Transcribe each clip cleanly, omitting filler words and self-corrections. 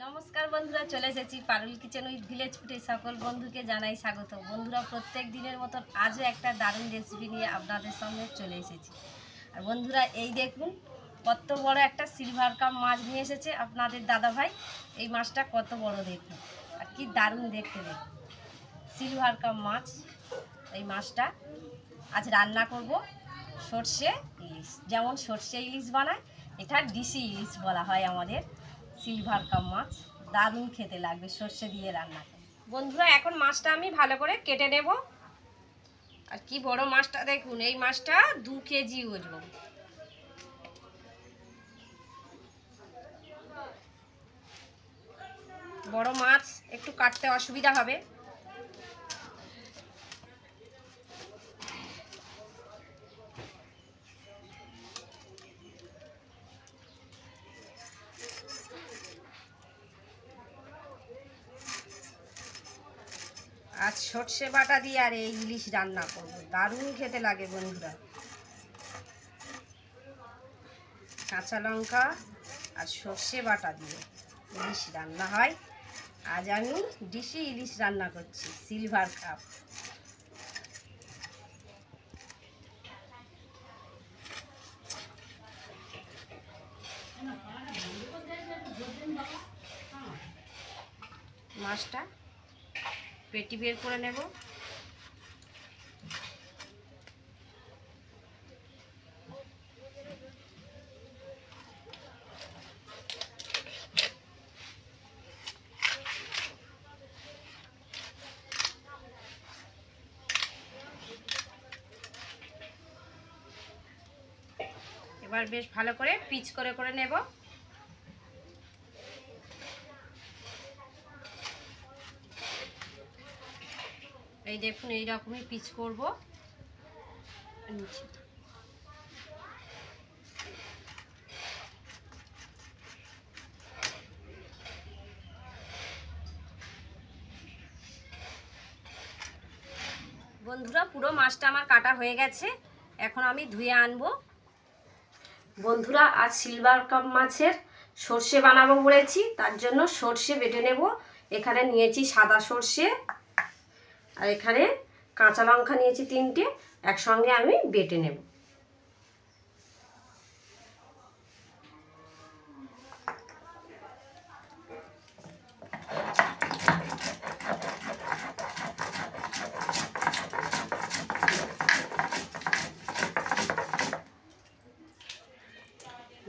নমস্কার বন্ধুরা, চলে এসেছি পারুল কিচেন উইথ ভিলেজ ফুডে। সকল বন্ধুকে জানাই স্বাগত। বন্ধুরা, প্রত্যেক দিনের মতন আজও একটা দারুণ রেসিপি নিয়ে আপনাদের সামনে চলে এসেছি। আর বন্ধুরা, এই দেখুন কত বড় একটা সিলভার কাপ মাছ নিয়ে এসেছে আপনাদের দাদা ভাই। এই মাছটা কত বড় দেখুন, আর কি দারুণ দেখতে দেখুন। সিলভার কাপ মাছ, এই মাছটা আজ রান্না করব সর্ষে ইলিশ। যেমন সর্ষে ইলিশ বানায়, এটা ডিসি ইলিশ বলা হয় আমাদের। সিলভার কাপ মাছ দারুণ খেতে লাগবে সর্ষে দিয়ে রান্না করে। বন্ধুরা, এখন মাছটা আমি ভালো করে কেটে নেব। আর কি বড় মাছটা দেখুন, এই মাছটা 2 কেজি ওজন। বড় মাছ একটু কাটতে অসুবিধা হবে। আজ সর্ষে বাটা দিয়ে আর এই ইলিশ রান্না করব, দারুণ খেতে লাগে বন্ধুরা। কাঁচা লঙ্কা আর সর্ষে বাটা দিয়ে ইলিশ রান্না হয়। আজ আমি ডিশি ইলিশ রান্না করছি, সিলভার কাপ। মাছটা পেটি বের করে নেব। এবার বেশ ভালো করে পিচ করে নেব। এই দেখুন, এই রকমই পিচ করব। বন্ধুরা, পুরো মাছটা আমার কাটা হয়ে গেছে। এখন আমি ধুয়ে আনবো। বন্ধুরা, আজ সিলভার কাপ মাছের সর্ষে বানাবো বলেছি, তার জন্য সর্ষে বেটে নেব। এখানে নিয়েছি সাদা সর্ষে, আর এখানে কাঁচা লঙ্কা নিয়েছি 3টে, একসঙ্গে আমি বেটে নেব।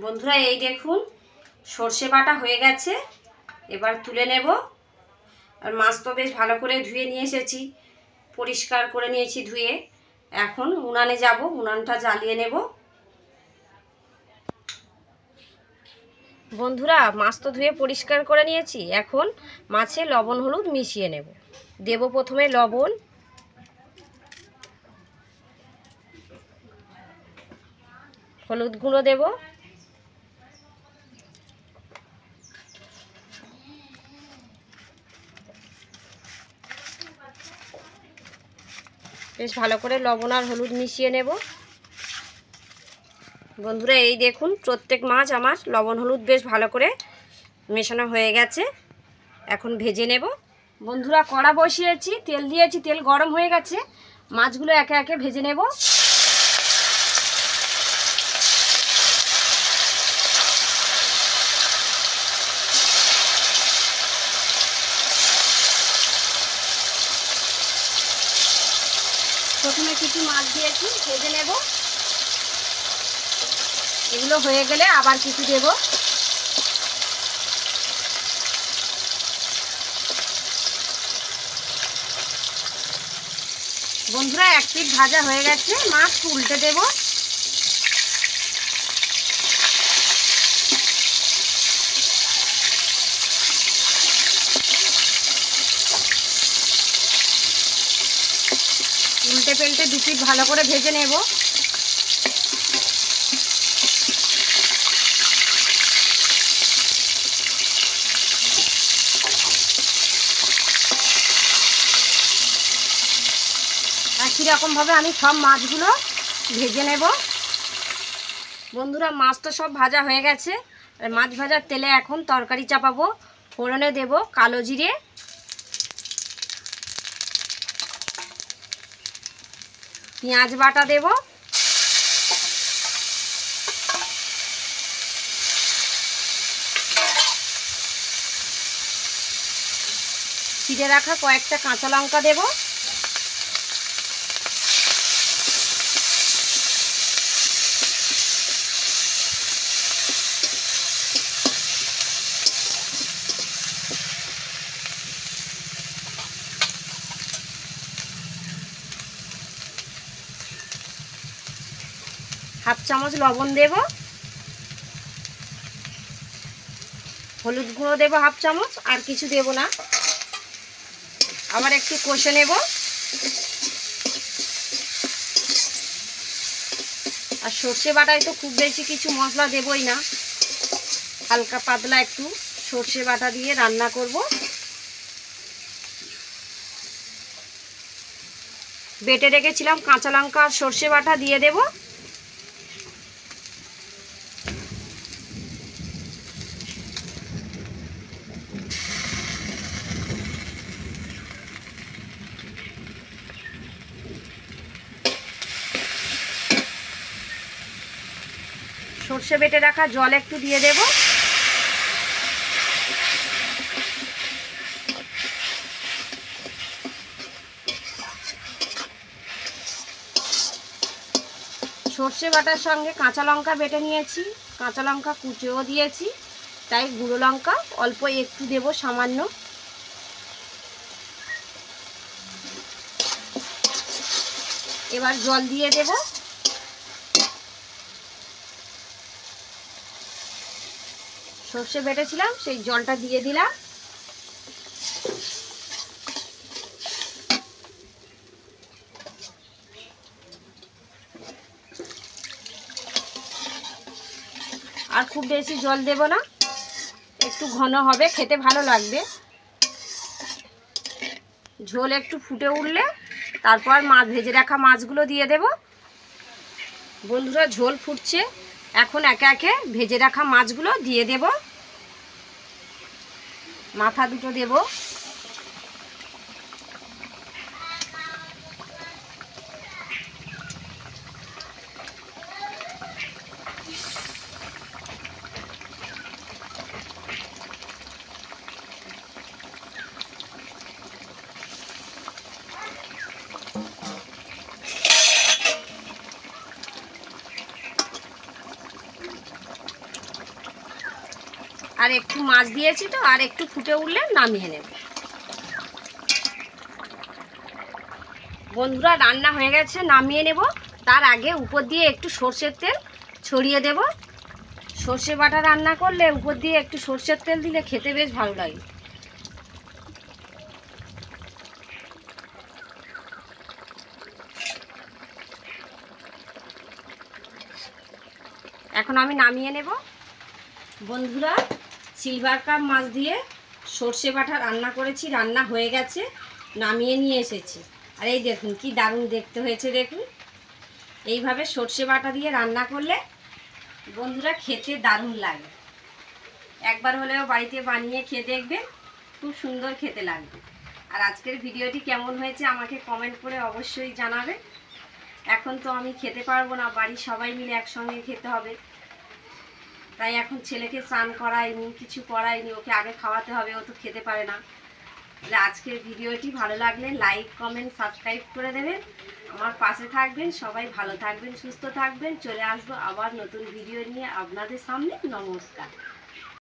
বন্ধুরা, এই দেখুন সর্ষে বাটা হয়ে গেছে। এবার তুলে নেব। আর মাছ তো বেশ ভালো করে ধুয়ে নিয়ে এসেছি, পরিষ্কার করে নিয়েছি ধুয়ে। এখন উনানে যাব, উনানটা জ্বালিয়ে নেব। বন্ধুরা, মাছ তো ধুয়ে পরিষ্কার করে নিয়েছি। এখন মাছে লবণ হলুদ মিশিয়ে নেব। দেব প্রথমে লবণ, হলুদ গুঁড়ো দেব, বেশ ভালো করে লবণ আর হলুদ মিশিয়ে নেব। বন্ধুরা, এই দেখুন প্রত্যেক মাছ আমার লবণ হলুদ বেশ ভালো করে মেশানো হয়ে গেছে। এখন ভেজে নেব। বন্ধুরা, কড়া বসিয়েছি, তেল দিয়েছি, তেল গরম হয়ে গেছে। মাছগুলো একে একে ভেজে নেব। প্রথমে কিছু মাছ দিয়েছি, ভেজে নেব। এগুলো হয়ে গেলে আবার কিছু দেব। বন্ধুরা, এক পিঠ ভাজা হয়ে গেছে, মাছ উল্টে দেব। উল্টে পেল্টে 2 পিঠ ভালো করে ভেজে নেব। একই রকমভাবে আমি সব মাছগুলো ভেজে নেব। বন্ধুরা, মাছ তো সব ভাজা হয়ে গেছে। মাছ ভাজার তেলে এখন তরকারি চাপাবো। ফোড়নে দেব কালো জিরে, পেঁয়াজ বাটা দেব, চিড়ে রাখা কয়েকটা কাঁচা লঙ্কা দেব, হাফ চামচ লবণ দেব, হলুদ গুঁড়ো দেব হাফ চামচ, আর কিছু দেব না। আবার একটু কষে নেব। আর সর্ষে বাটায় তো খুব বেশি কিছু মশলা দেবই না, হালকা পাতলা একটু সর্ষে বাটা দিয়ে রান্না করব। বেটে রেখেছিলাম কাঁচা লঙ্কা আর সর্ষে বাটা দিয়ে দেব। সর্ষে বেটে রাখা জল একটু দিয়ে দেব। সর্ষে বাটার সঙ্গে কাঁচা লঙ্কা বেটে নিয়েছি, কাঁচা লঙ্কা কুচেও দিয়েছি, তাই গুঁড়ো লঙ্কা অল্প একটু দেব সামান্য। এবার জল দিয়ে দেব। সর্ষে বেটেছিলাম সেই জলটা দিয়ে দিলাম। আর খুব বেশি জল দেব না, একটু ঘন হবে, খেতে ভালো লাগবে। ঝোল একটু ফুটে উঠলে তারপর মাছ ভেজে রাখা মাছগুলো দিয়ে দেব। বন্ধুরা ঝোল ফুটছে, এখন একে একে ভেজে রাখা মাছগুলো দিয়ে দেব। মাথা দুটো দেব। আর একটু মাছ দিয়েছি তো, আর একটু ফুটে উঠলে নামিয়ে নেব। বন্ধুরা রান্না হয়ে গেছে, নামিয়ে নেব। তার আগে উপর দিয়ে একটু সর্ষের তেল ছড়িয়ে দেব। সর্ষে বাটা রান্না করলে উপর দিয়ে একটু সর্ষের তেল দিলে খেতে বেশ ভালো লাগে। এখন আমি নামিয়ে নেব। বন্ধুরা সিলভার কাপ মাছ দিয়ে সর্ষে বাটা রান্না করেছি, রান্না হয়ে গেছে, নামিয়ে নিয়ে এসেছি। আর এই দেখুন কি দারুণ দেখতে হয়েছে। দেখুন এইভাবে সর্ষে বাটা দিয়ে রান্না করলে বন্ধুরা খেতে দারুণ লাগে। একবার হলেও বাড়িতে বানিয়ে খেয়ে দেখবেন, খুব সুন্দর খেতে লাগবে। আর আজকের ভিডিওটি কেমন হয়েছে আমাকে কমেন্ট করে অবশ্যই জানাবে। এখন তো আমি খেতে পারবো না, বাড়ির সবাই মিলে একসঙ্গে খেতে হবে, তাই এখন ছেলেকে স্নান করাইনি, কিছু করাইনি, ওকে আগে খাওয়াতে হবে, ও তো খেতে পারে না। তাহলে আজকের ভিডিওটি ভালো লাগলে লাইক কমেন্ট সাবস্ক্রাইব করে দেবেন, আমার পাশে থাকবেন। সবাই ভালো থাকবেন, সুস্থ থাকবেন। চলে আসবো আবার নতুন ভিডিও নিয়ে আপনাদের সামনে। নমস্কার।